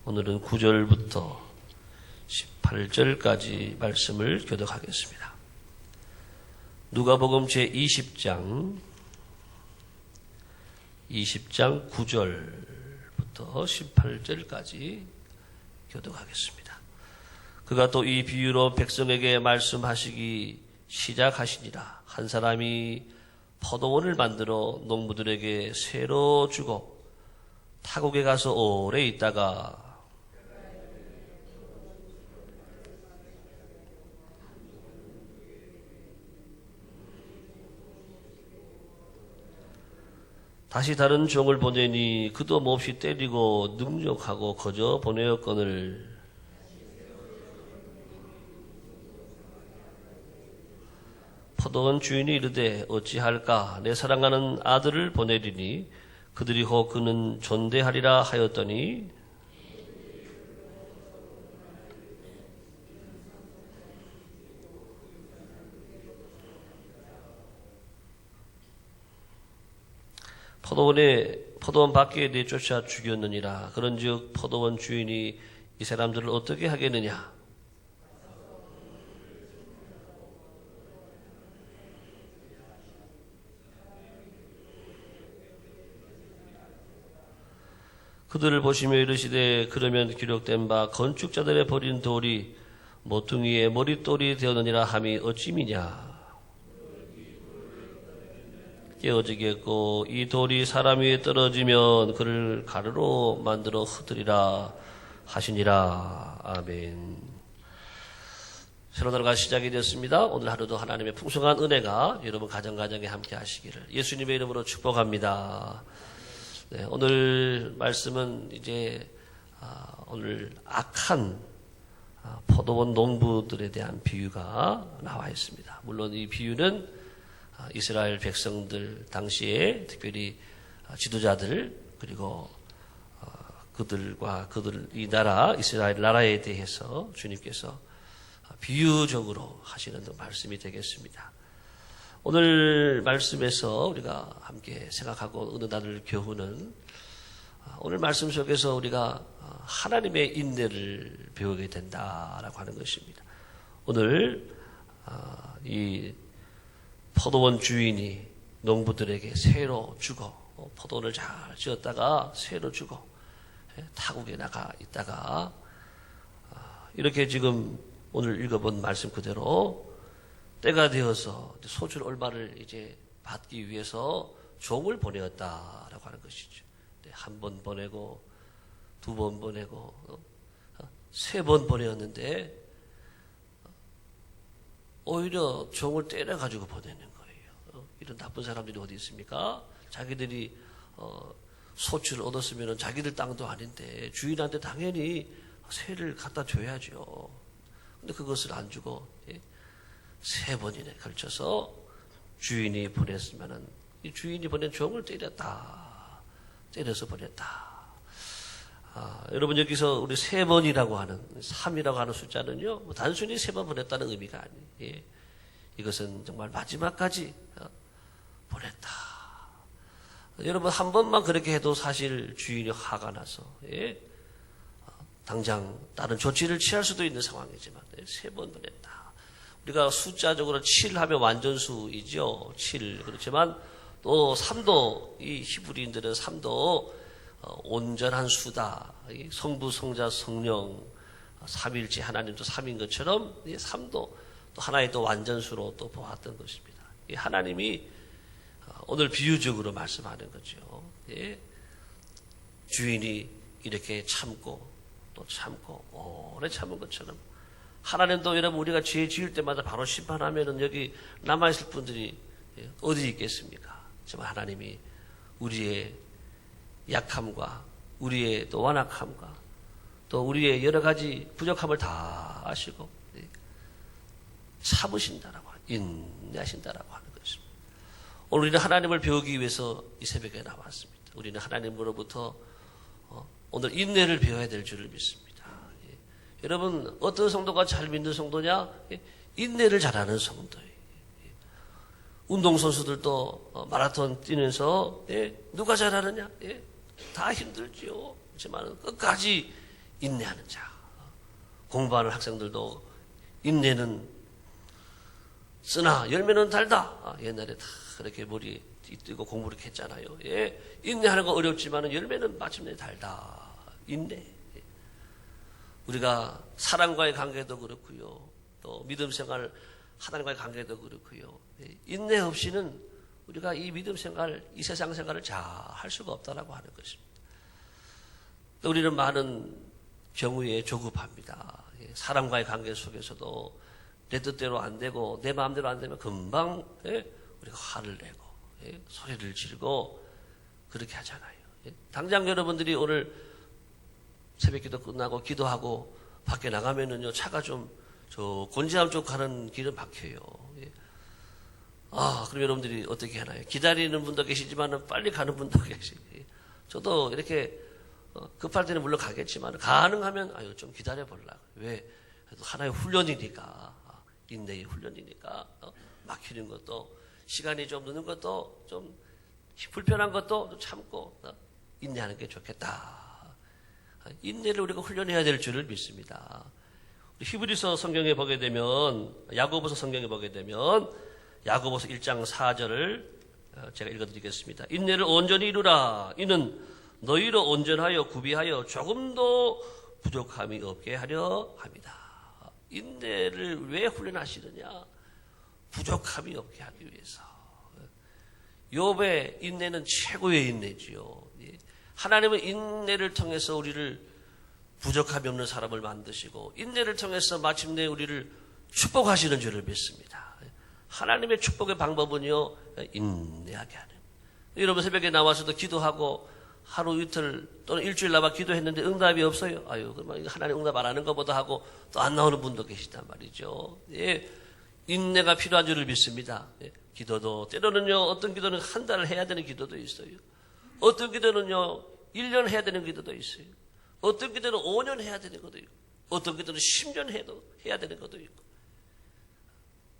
오늘은 9절부터 18절까지 말씀을 교독하겠습니다. 누가복음 제20장 9절부터 18절까지 교독하겠습니다. 그가 또 이 비유로 백성에게 말씀하시기 시작하시니라. 한 사람이 포도원을 만들어 농부들에게 새로 주고 타국에 가서 오래 있다가 다시 다른 종을 보내니 그도 몹시 때리고 능욕하고 거저 보내었거늘 포도원 주인이 이르되 어찌할까 내 사랑하는 아들을 보내리니 그들이 혹 그는 존대하리라 하였더니 포도원 밖에 내쫓아 죽였느니라. 그런즉 포도원 주인이 이 사람들을 어떻게 하겠느냐? 그들을 보시며 이르시되 그러면 기록된 바 건축자들의 버린 돌이 모퉁이의 머릿돌이 되었느니라 함이 어찌미냐? 깨어지겠고 이 돌이 사람 위에 떨어지면 그를 가루로 만들어 흩으리라 하시니라. 아멘. 새로운 하루가 시작이 되었습니다. 오늘 하루도 하나님의 풍성한 은혜가 여러분 가정가정에 함께 하시기를 예수님의 이름으로 축복합니다. 네, 오늘 말씀은 이제 오늘 악한 포도원 농부들에 대한 비유가 나와 있습니다. 물론 이 비유는 이스라엘 백성들 당시에 특별히 지도자들 그리고 그들과 이 나라 이스라엘 나라에 대해서 주님께서 비유적으로 하시는 말씀이 되겠습니다. 오늘 말씀에서 우리가 함께 생각하고 은혜 나눌 교훈은 오늘 말씀 속에서 우리가 하나님의 인내를 배우게 된다라고 하는 것입니다. 오늘 이 포도원 주인이 농부들에게 새로 주고 포도원을 잘 지었다가 새로 주고 타국에 나가 있다가 이렇게 지금 오늘 읽어본 말씀 그대로 때가 되어서 소출 얼마를 이제 받기 위해서 종을 보내었다라고 하는 것이죠. 한 번 보내고 두 번 보내고 세 번 보내었는데 오히려 종을 때려가지고 보내는 거예요. 이런 나쁜 사람들이 어디 있습니까? 자기들이 소출을 얻었으면 자기들 땅도 아닌데 주인한테 당연히 세를 갖다 줘야죠. 근데 그것을 안 주고 세 번이나 걸쳐서 주인이 보냈으면은 이 주인이 보낸 종을 때려서 보냈다. 여러분 여기서 우리 세 번이라고 하는 3이라고 하는 숫자는요 단순히 세 번 보냈다는 의미가 아니에요. 이것은 정말 마지막까지 보냈다. 여러분 한 번만 그렇게 해도 사실 주인이 화가 나서 당장 다른 조치를 취할 수도 있는 상황이지만 세 번 보냈다. 우리가 숫자적으로 7 하면 완전수이죠. 7. 그렇지만 또 3도 이 히브리인들은 3도 온전한 수다. 성부, 성자, 성령 삼일째 하나님도 3인 것처럼 3도 또 하나의 또 완전수로 또 보았던 것입니다. 하나님이 오늘 비유적으로 말씀하는 거죠. 주인이 이렇게 참고 또 참고 오래 참은 것처럼 하나님도 여러분 우리가 죄 지을 때마다 바로 심판하면은 여기 남아있을 분들이 어디 있겠습니까? 정말 하나님이 우리의 약함과 우리의 또 완악함과 또 우리의 여러 가지 부족함을 다 아시고 참으신다라고 인내하신다라고 하는 것입니다. 오늘 우리는 하나님을 배우기 위해서 이 새벽에 나왔습니다. 우리는 하나님으로부터 오늘 인내를 배워야 될 줄을 믿습니다. 여러분 어떤 성도가 잘 믿는 성도냐? 인내를 잘하는 성도예요. 운동선수들도 마라톤 뛰면서 누가 잘하느냐? 다 힘들지요. 그렇지만 끝까지 인내하는 자. 공부하는 학생들도 인내는 쓰나 열매는 달다. 옛날에 다 그렇게 머리 뜨고 공부를 했잖아요. 예. 인내하는 거 어렵지만 열매는 마침내 달다. 인내. 우리가 사랑과의 관계도 그렇고요. 또 믿음 생활 하나님과의 관계도 그렇고요. 인내 없이는 우리가 이 믿음 생활, 이 세상 생활을 잘 할 수가 없다라고 하는 것입니다. 우리는 많은 경우에 조급합니다. 사람과의 관계 속에서도 내 뜻대로 안 되고 내 마음대로 안 되면 금방 우리가 화를 내고 소리를 지르고 그렇게 하잖아요. 당장 여러분들이 오늘 새벽기도 끝나고 기도하고 밖에 나가면은요 차가 좀 저 곤지암 쪽 가는 길은 막혀요. 그럼 여러분들이 어떻게 하나요? 기다리는 분도 계시지만 빨리 가는 분도 계시고 저도 이렇게 급할 때는 물론 가겠지만 가능하면 좀 기다려 보려고. 왜? 하나의 훈련이니까 인내의 훈련이니까 막히는 것도 시간이 좀 늦는 것도 좀 불편한 것도 좀 참고 인내하는 게 좋겠다. 인내를 우리가 훈련해야 될 줄을 믿습니다. 히브리서 성경에 보게 되면 야고보서 성경에 보게 되면 야고보서 1장 4절을 제가 읽어드리겠습니다. 인내를 온전히 이루라. 이는 너희로 온전하여 구비하여 조금도 부족함이 없게 하려 합니다. 인내를 왜 훈련하시느냐? 부족함이 없게 하기 위해서. 욥의 인내는 최고의 인내지요. 하나님은 인내를 통해서 우리를 부족함이 없는 사람을 만드시고 인내를 통해서 마침내 우리를 축복하시는 줄을 믿습니다. 하나님의 축복의 방법은요, 인내하게 하는. 여러분 새벽에 나와서도 기도하고 하루 이틀 또는 일주일 남아 기도했는데 응답이 없어요. 그러면 하나님 응답 안 하는 것보다 하고 또 안 나오는 분도 계시단 말이죠. 인내가 필요한 줄을 믿습니다. 기도도 때로는요, 어떤 기도는 한 달을 해야 되는 기도도 있어요. 어떤 기도는요, 1년 해야 되는 기도도 있어요. 어떤 기도는 5년 해야 되는 것도 있고, 어떤 기도는 10년 해야 되는 것도 있고.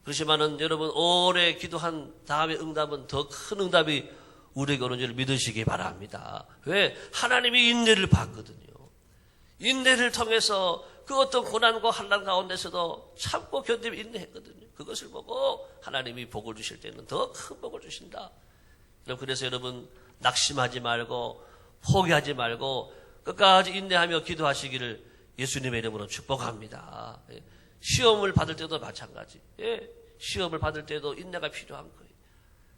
그렇지만은 여러분, 오래 기도한 다음에 응답은 더 큰 응답이 우리에게 오는 줄 믿으시기 바랍니다. 왜? 하나님이 인내를 받거든요. 인내를 통해서 그 어떤 고난과 환난 가운데서도 참고 견디며 인내했거든요. 그것을 보고 하나님이 복을 주실 때는 더 큰 복을 주신다. 그래서 여러분 낙심하지 말고 포기하지 말고 끝까지 인내하며 기도하시기를 예수님의 이름으로 축복합니다. 시험을 받을 때도 마찬가지. 시험을 받을 때도 인내가 필요한 거예요.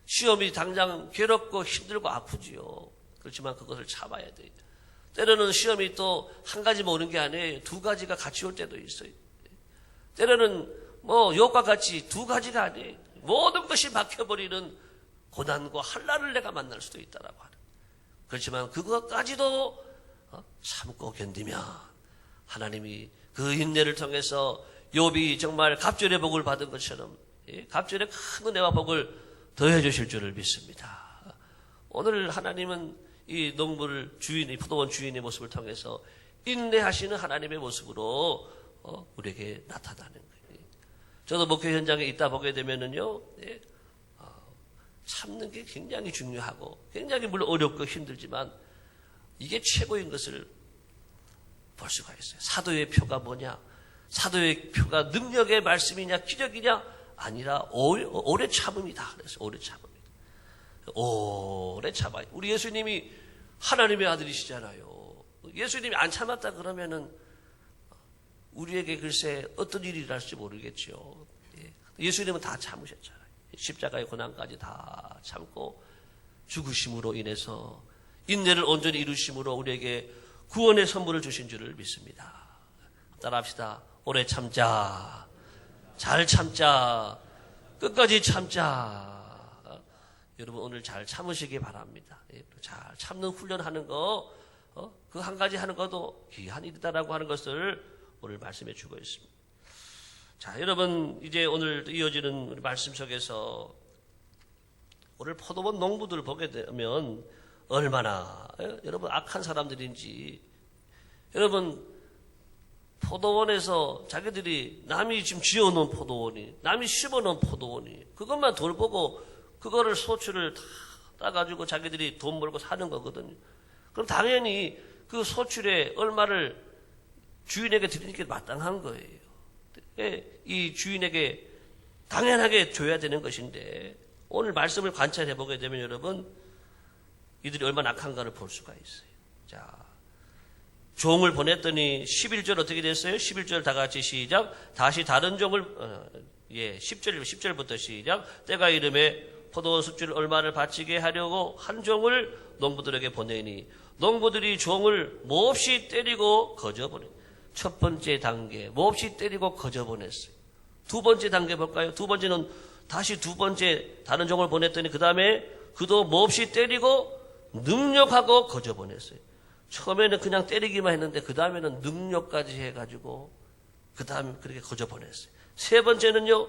시험이 당장 괴롭고 힘들고 아프지요. 그렇지만 그것을 참아야 돼요. 때로는 시험이 또 한 가지만 오는 게 아니에요. 두 가지가 같이 올 때도 있어요. 때로는 욥과 같이 두 가지가 아니에요. 모든 것이 막혀버리는 고난과 한란을 내가 만날 수도 있다라고 하는. 그렇지만 그것까지도 참고 견디면 하나님이 그 인내를 통해서 욥이 정말 갑절의 복을 받은 것처럼 갑절의 큰 은혜와 복을 더해 주실 줄을 믿습니다. 오늘 하나님은 이 농부를 주인의 포도원 주인의 모습을 통해서 인내하시는 하나님의 모습으로 우리에게 나타나는 거예요. 저도 목회 현장에 있다 보게 되면은요, 참는 게 굉장히 중요하고 굉장히 물론 어렵고 힘들지만 이게 최고인 것을 볼 수가 있어요. 사도의 표가 뭐냐? 사도의 표가 능력의 말씀이냐 기적이냐? 아니라 오래 참음이다. 그래서 오래 참음이다. 오래 참아요. 우리 예수님이 하나님의 아들이시잖아요. 예수님이 안 참았다 그러면은 우리에게 글쎄 어떤 일이 일어날지 모르겠죠. 예수님은 다 참으셨잖아요. 십자가의 고난까지 다 참고 죽으심으로 인해서 인내를 온전히 이루심으로 우리에게 구원의 선물을 주신 줄을 믿습니다. 따라합시다. 오래 참자. 잘 참자. 끝까지 참자. 여러분 오늘 잘 참으시기 바랍니다. 잘 참는 훈련하는 거, 그 한 가지 하는 것도 귀한 일이다라고 하는 것을 오늘 말씀해 주고 있습니다. 자, 여러분 이제 오늘 이어지는 우리 말씀 속에서 오늘 포도원 농부들을 보게 되면 얼마나 여러분 악한 사람들인지, 여러분 포도원에서 자기들이 남이 지금 지어놓은 포도원이, 남이 심어놓은 포도원이, 그것만 돌보고 그거를 소출을 다 따가지고 자기들이 돈 벌고 사는 거거든요. 그럼 당연히 그 소출에 얼마를 주인에게 드리는 게 마땅한 거예요. 이 주인에게 당연하게 줘야 되는 것인데 오늘 말씀을 관찰해 보게 되면 여러분 이들이 얼마나 악한가를 볼 수가 있어요. 자, 종을 보냈더니 11절 어떻게 됐어요? 11절 다 같이 시작. 다시 다른 종을 10절부터 시작. 때가 이름에 포도 숲줄 얼마를 바치게 하려고 한 종을 농부들에게 보내니 농부들이 종을 몹시 때리고 거저보내. 첫 번째 단계 몹시 때리고 거저보냈어요. 두 번째 단계 볼까요? 두 번째는 다시 두 번째 다른 종을 보냈더니 그 다음에 그도 몹시 때리고 능욕하고 거저보냈어요. 처음에는 그냥 때리기만 했는데 그 다음에는 능력까지 해가지고 그 다음에 그렇게 거저보냈어요. 세 번째는요,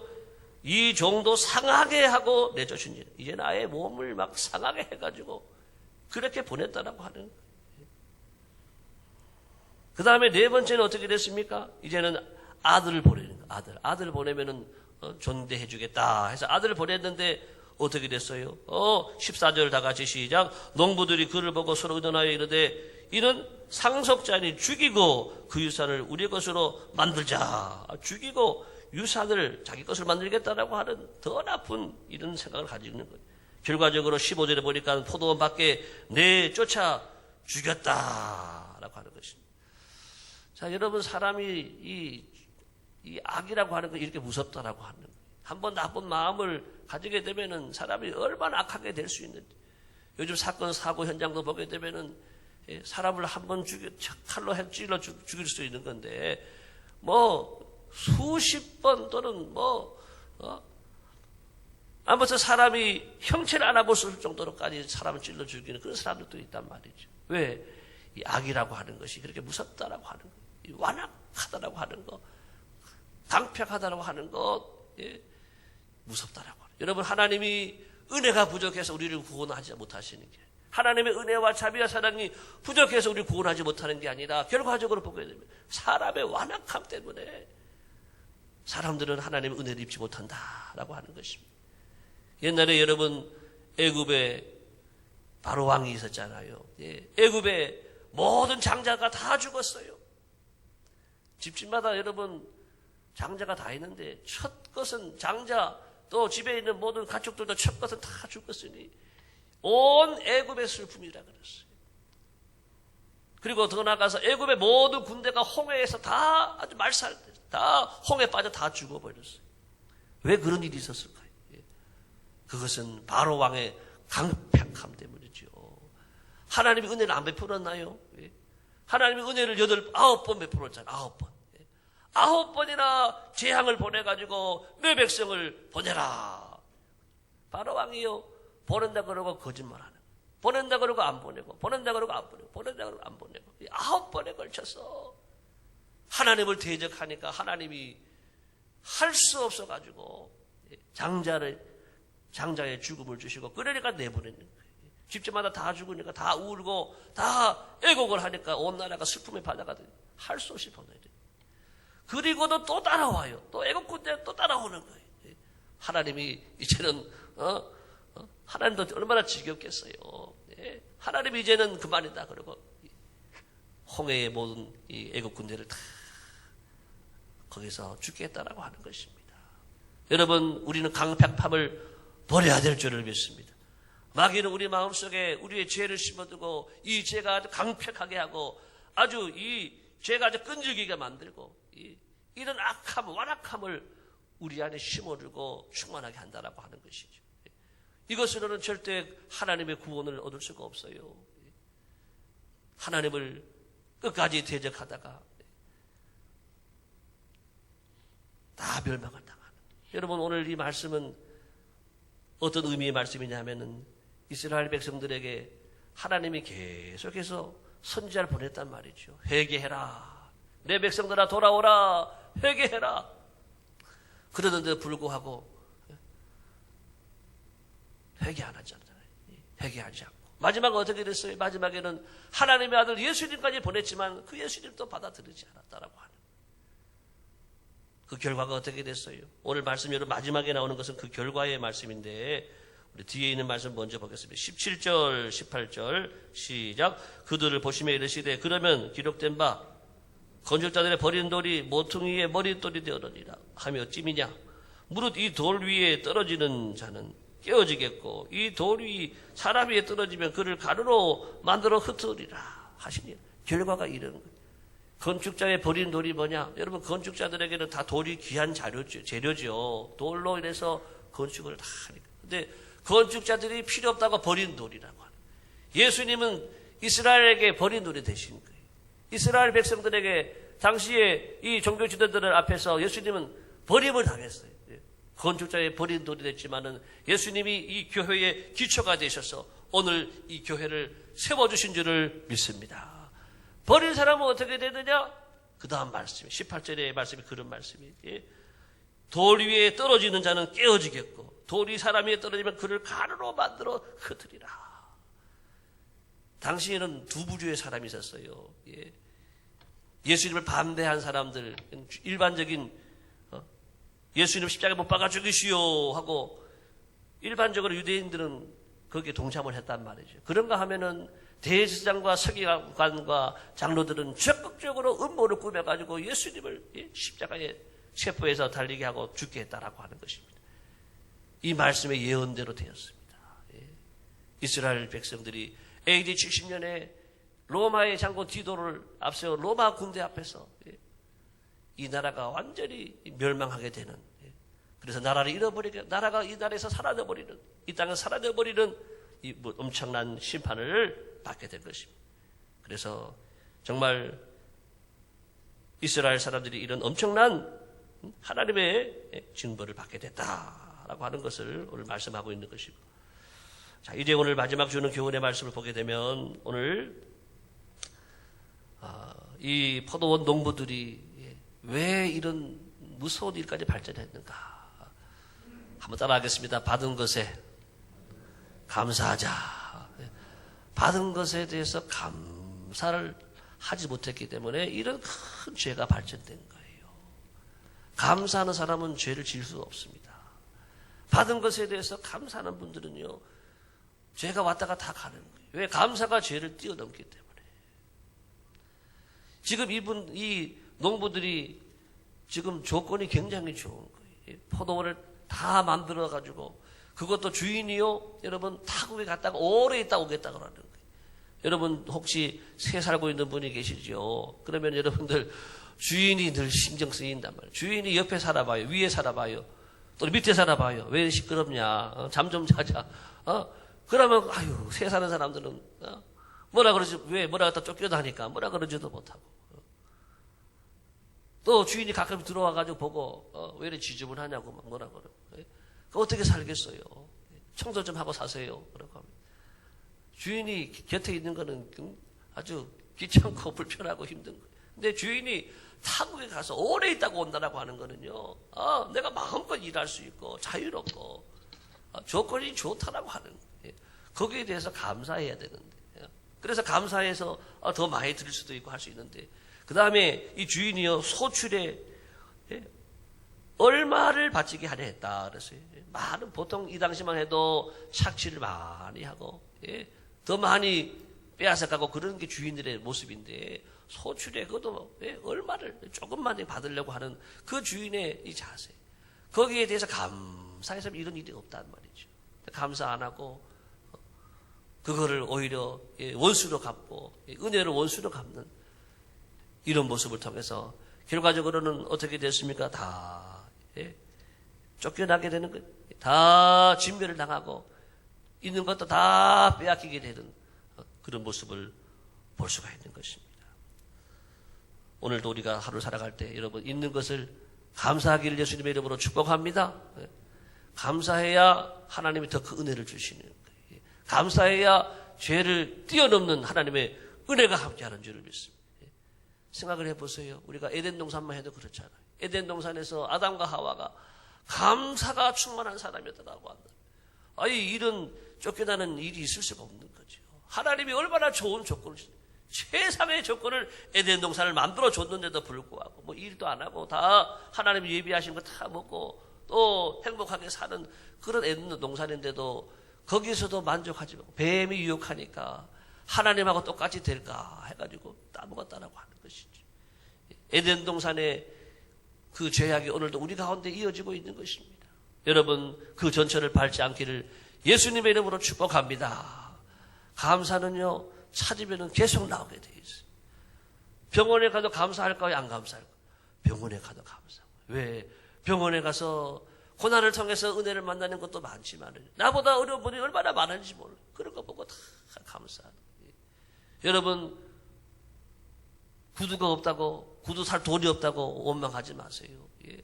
이 종도 상하게 하고 내쫓으니 이제 나의 몸을 막 상하게 해가지고 그렇게 보냈다라고 하는 거예요. 그 다음에 네 번째는 어떻게 됐습니까? 이제는 아들을 보내는 거예요. 아들 보내면은 존대해 주겠다 해서 아들을 보냈는데 어떻게 됐어요? 14절 다 같이 시작. 농부들이 그를 보고 서로 의논하여 이르되 이는 상속자니 죽이고 그 유산을 우리 것으로 만들자. 죽이고 유산을 자기 것을 만들겠다라고 하는 더 나쁜 이런 생각을 가지고 있는 거예요. 결과적으로 15절에 보니까 포도원 밖에 내쫓아 죽였다라고 하는 것입니다. 자, 여러분 사람이 이 악이라고 하는 건 이렇게 무섭다라고 하는 거예요. 한번 나쁜 마음을 가지게 되면은 사람이 얼마나 악하게 될 수 있는지. 요즘 사건 사고 현장도 보게 되면은 사람을 한번 칼로 찔러 죽일 수 있는 건데 수십 번 또는 아무튼 사람이 형체를 알아볼 수 없을 정도로까지 사람을 찔러 죽이는 그런 사람들도 있단 말이죠. 왜? 이 악이라고 하는 것이 그렇게 무섭다라고 하는 거, 완악하다라고 하는 거, 강팍하다라고 하는 것, 무섭다라고 하는. 여러분 하나님이 은혜가 부족해서 우리를 구원하지 못하시는 게, 하나님의 은혜와 자비와 사랑이 부족해서 우리를 구원하지 못하는 게 아니라 결과적으로 보게 되면 사람의 완악함 때문에 사람들은 하나님의 은혜를 입지 못한다라고 하는 것입니다. 옛날에 여러분 애굽에 바로 왕이 있었잖아요. 애굽에 모든 장자가 다 죽었어요. 집집마다 여러분 장자가 다 있는데 첫 것은 장자 또 집에 있는 모든 가축들도 첫 것은 다 죽었으니 온 애굽의 슬픔이라 그랬어요. 그리고 더 나아가서 애굽의 모든 군대가 홍해에서 다 아주 다 홍해 빠져 다 죽어버렸어요. 왜 그런 일이 있었을까요? 그것은 바로 왕의 강팍함 때문이죠. 하나님이 은혜를 안 베풀었나요? 하나님이 은혜를 9번 베풀었잖아요. 9번. 9번이나 재앙을 보내가지고 내 백성을 보내라. 바로 왕이요. 보낸다 그러고 거짓말하는. 보낸다 그러고 안 보내고, 보낸다 그러고 안 보내고, 보낸다 그러고 안 보내고. 9번에 걸쳐서 하나님을 대적하니까 하나님이 할 수 없어가지고 장자의 죽음을 주시고 그러니까 내보내는 거예요. 집집마다 다 죽으니까 다 울고 다 애곡을 하니까 온 나라가 슬픔에 바다가더니 할 수 없이 보내야 돼요. 그리고도 또 따라와요. 또 애국 군대 또 따라오는 거예요. 하나님이 이제는 하나님도 얼마나 지겹겠어요. 하나님이 이제는 그만이다. 그러고 홍해의 모든 이 애국 군대를 다 거기서 죽겠다라고 하는 것입니다. 여러분 우리는 강팍함을 버려야 될 줄을 믿습니다. 마귀는 우리 마음속에 우리의 죄를 심어두고 이 죄가 아주 강팍하게 하고 아주 이 죄가 아주 끈질기게 만들고 이런 악함, 완악함을 우리 안에 심어두고 충만하게 한다라고 하는 것이죠. 이것으로는 절대 하나님의 구원을 얻을 수가 없어요. 하나님을 끝까지 대적하다가 다 멸망을 당하는. 여러분 오늘 이 말씀은 어떤 의미의 말씀이냐면은 이스라엘 백성들에게 하나님이 계속해서 선지자를 보냈단 말이죠. 회개해라. 내 백성들아 돌아오라. 회개해라. 그러는데 불구하고 회개 안 하잖아요. 회개하지 않고. 마지막은 어떻게 됐어요? 마지막에는 하나님의 아들 예수님까지 보냈지만 그 예수님도 받아들이지 않았다라고 하는. 그 결과가 어떻게 됐어요? 오늘 말씀 여러분 마지막에 나오는 것은 그 결과의 말씀인데 우리 뒤에 있는 말씀 먼저 보겠습니다. 17절 18절 시작. 그들을 보시며 이르시되 그러면 기록된 바 건축자들의 버린 돌이 모퉁이의 머릿돌이 되었느니라 하며 어찌미냐. 무릇 이 돌 위에 떨어지는 자는 깨어지겠고 이 돌 위 사람 위에 떨어지면 그를 가루로 만들어 흩으리라 하시니 결과가 이런 거예요. 건축자의 버린 돌이 뭐냐? 여러분 건축자들에게는 다 돌이 귀한 재료죠. 돌로 인해서 건축을 다 하니까. 근데 건축자들이 필요 없다고 버린 돌이라고 하는. 예수님은 이스라엘에게 버린 돌이 되신 거예요. 이스라엘 백성들에게 당시에 이 종교 지도자들 앞에서 예수님은 버림을 당했어요. 건축자의 버린 돌이 됐지만은 예수님이 이 교회의 기초가 되셔서 오늘 이 교회를 세워주신 줄을 믿습니다. 버린 사람은 어떻게 되느냐? 그 다음 말씀, 18절의 말씀이 그런 말씀이에요. 돌 위에 떨어지는 자는 깨어지겠고 돌이 사람 위에 떨어지면 그를 가루로 만들어 흩으리라. 당시에는 두 부류의 사람이 있었어요. 예수님을 반대한 사람들, 일반적인 예수님 십자가에 못 박아 죽이시오 하고 일반적으로 유대인들은 거기에 동참을 했단 말이죠. 그런가 하면은 대제사장과 서기관과 장로들은 적극적으로 음모를 꾸며가지고 예수님을 십자가에 체포해서 달리게 하고 죽게 했다라고 하는 것입니다. 이 말씀의 예언대로 되었습니다. 이스라엘 백성들이 AD 70년에 로마의 장군 디도를 앞세워 로마 군대 앞에서 이 나라가 완전히 멸망하게 되는, 그래서 나라를 잃어버리게, 나라가 이 나라에서 사라져버리는, 이 땅에서 사라져버리는 이 엄청난 심판을 받게 된 것입니다. 그래서 정말 이스라엘 사람들이 이런 엄청난 하나님의 징벌을 받게 됐다라고 하는 것을 오늘 말씀하고 있는 것이고, 자, 이제 오늘 마지막 주는 교훈의 말씀을 보게 되면 오늘 이 포도원 농부들이 왜 이런 무서운 일까지 발전했는가? 한번 따라하겠습니다. 받은 것에 감사하자. 받은 것에 대해서 감사를 하지 못했기 때문에 이런 큰 죄가 발전된 거예요. 감사하는 사람은 죄를 지을 수 없습니다. 받은 것에 대해서 감사하는 분들은요, 죄가 왔다가 다 가는 거예요. 왜? 감사가 죄를 뛰어넘기 때문에. 지금 이 농부들이 지금 조건이 굉장히 좋은 거예요. 포도원을 다 만들어가지고, 그것도 주인이요, 여러분, 타국에 갔다가 오래 있다 오겠다 그러는 거예요. 여러분, 혹시 새 살고 있는 분이 계시죠? 그러면 여러분들, 주인이 늘 신경 쓰인단 말이에요. 주인이 옆에 살아봐요. 위에 살아봐요. 또 밑에 살아봐요. 왜 시끄럽냐? 잠 좀 자자. 그러면, 아유, 새 사는 사람들은, 뭐라 그러지? 왜? 뭐라 갖다 쫓겨다니까? 뭐라 그러지도 못하고. 또 주인이 가끔 들어와가지고 보고, 왜 이렇게 지저분하냐고 막 뭐라 그러고. 어떻게 살겠어요? 청소 좀 하고 사세요. 그러고 하면. 주인이 곁에 있는 거는 아주 귀찮고 불편하고 힘든 거예요. 근데 주인이 타국에 가서 오래 있다고 온다라고 하는 거는요, 내가 마음껏 일할 수 있고, 자유롭고, 조건이 좋다라고 하는 거예요. 거기에 대해서 감사해야 되는데. 그래서 감사해서 더 많이 드릴 수도 있고 할 수 있는데, 그 다음에 이 주인이요, 소출에 얼마를 바치게 하려 했다 그랬어요. 많은, 보통 이 당시만 해도 착취를 많이 하고, 더 많이 빼앗아가고 그런 게 주인들의 모습인데, 소출에 그것도 얼마를 조금만 받으려고 하는 그 주인의 이 자세, 거기에 대해서 감사해서 이런 일이 없단 말이죠. 감사 안 하고 그거를 오히려 원수로 갚고 은혜를 원수로 갚는 이런 모습을 통해서 결과적으로는 어떻게 됐습니까? 다 쫓겨나게 되는 거예요. 다 진멸을 당하고 있는 것도 다 빼앗기게 되는 그런 모습을 볼 수가 있는 것입니다. 오늘도 우리가 하루 살아갈 때 여러분 있는 것을 감사하기를 예수님의 이름으로 축복합니다. 감사해야 하나님이 더 큰 은혜를 주시는 거예요. 감사해야 죄를 뛰어넘는 하나님의 은혜가 함께하는 줄을 믿습니다. 생각을 해보세요. 우리가 에덴 동산만 해도 그렇잖아요. 에덴 동산에서 아담과 하와가 감사가 충만한 사람이었다고 한다. 아니, 이런 쫓겨나는 일이 있을 수가 없는 거죠. 하나님이 얼마나 좋은 조건을, 최상의 조건을 에덴 동산을 만들어 줬는데도 불구하고 뭐 일도 안 하고 다 하나님이 예비하신 거 다 먹고 또 행복하게 사는 그런 에덴 동산인데도 거기서도 만족하지 말고 뱀이 유혹하니까 하나님하고 똑같이 될까 해가지고 따먹었다라고 하는 것이죠. 에덴 동산의 그 죄악이 오늘도 우리 가운데 이어지고 있는 것입니다. 여러분, 그 전철을 밟지 않기를 예수님의 이름으로 축복합니다. 감사는요, 찾으면 계속 나오게 돼 있어요. 병원에 가도 감사할까요? 안 감사할까요? 병원에 가도 감사하고. 왜? 병원에 가서 고난을 통해서 은혜를 만나는 것도 많지만 나보다 어려운 분이 얼마나 많은지 몰라요. 그런 거 보고 다 감사하는 거예요. 여러분, 구두가 없다고, 구두 살 돈이 없다고 원망하지 마세요. 예.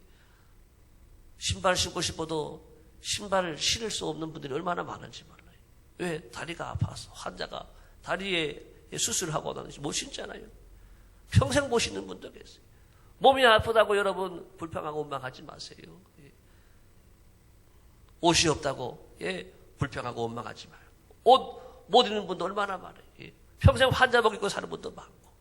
신발 신고 싶어도 신발을 신을 수 없는 분들이 얼마나 많은지 몰라요. 왜? 다리가 아파서 환자가 다리에 수술을 하고 나는지 못 신잖아요. 평생 못 신는 분도 계세요. 몸이 아프다고 여러분 불평하고 원망하지 마세요. 예. 옷이 없다고 불평하고 원망하지 말고. 옷 못 입는 분도 얼마나 많아요. 예. 평생 환자복 입고 사는 분도 많고.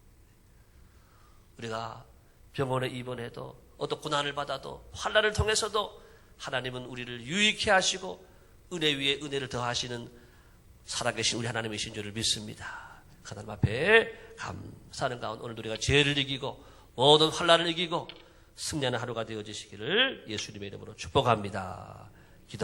우리가 병원에 입원해도 어떤 고난을 받아도 환난을 통해서도 하나님은 우리를 유익해 하시고 은혜 위에 은혜를 더하시는 살아계신 우리 하나님이신 줄을 믿습니다. 하나님 앞에 감사하는 가운데 오늘 우리가 죄를 이기고 모든 환난을 이기고 승리하는 하루가 되어지시기를 예수님의 이름으로 축복합니다.